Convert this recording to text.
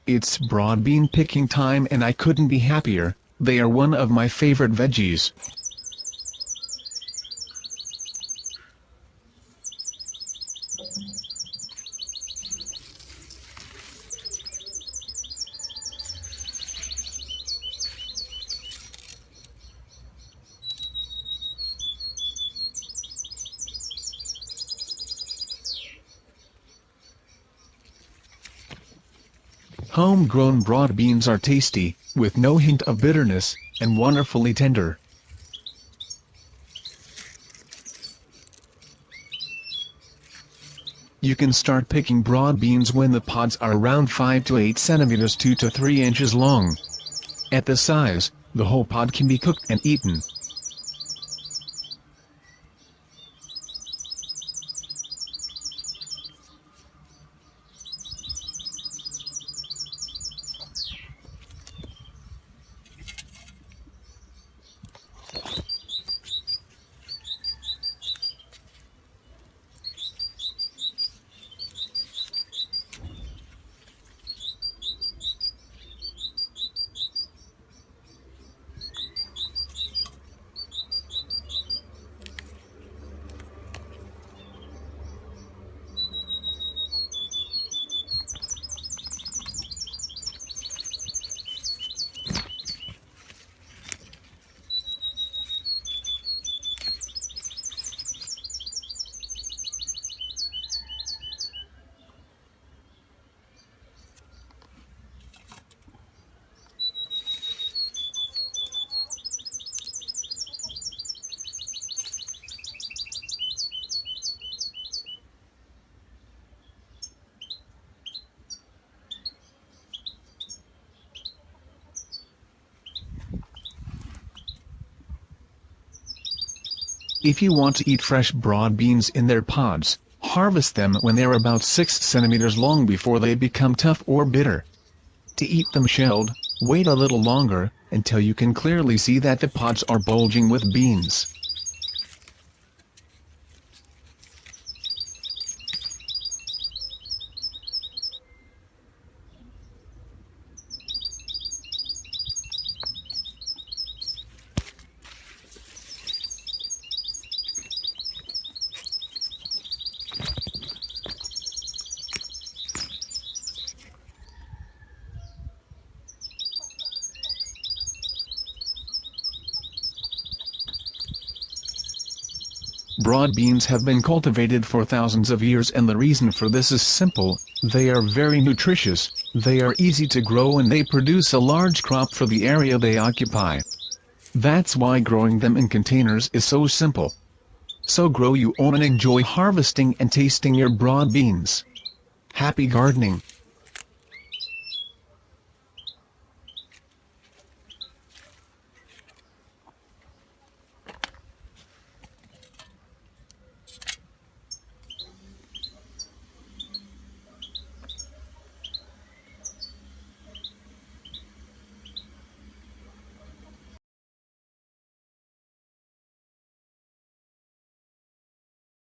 It's broad bean picking time and I couldn't be happier. They are one of my favorite veggies. Homegrown broad beans are tasty, with no hint of bitterness, and wonderfully tender. You can start picking broad beans when the pods are around 5 to 8 centimeters 2 to 3 inches long. At this size, the whole pod can be cooked and eaten. If you want to eat fresh broad beans in their pods, harvest them when they're about 6 centimeters long before they become tough or bitter. To eat them shelled, wait a little longer, until you can clearly see that the pods are bulging with beans. Broad beans have been cultivated for thousands of years, and the reason for this is simple: they are very nutritious, they are easy to grow, and they produce a large crop for the area they occupy. That's why growing them in containers is so simple. So grow your own and enjoy harvesting and tasting your broad beans. Happy gardening!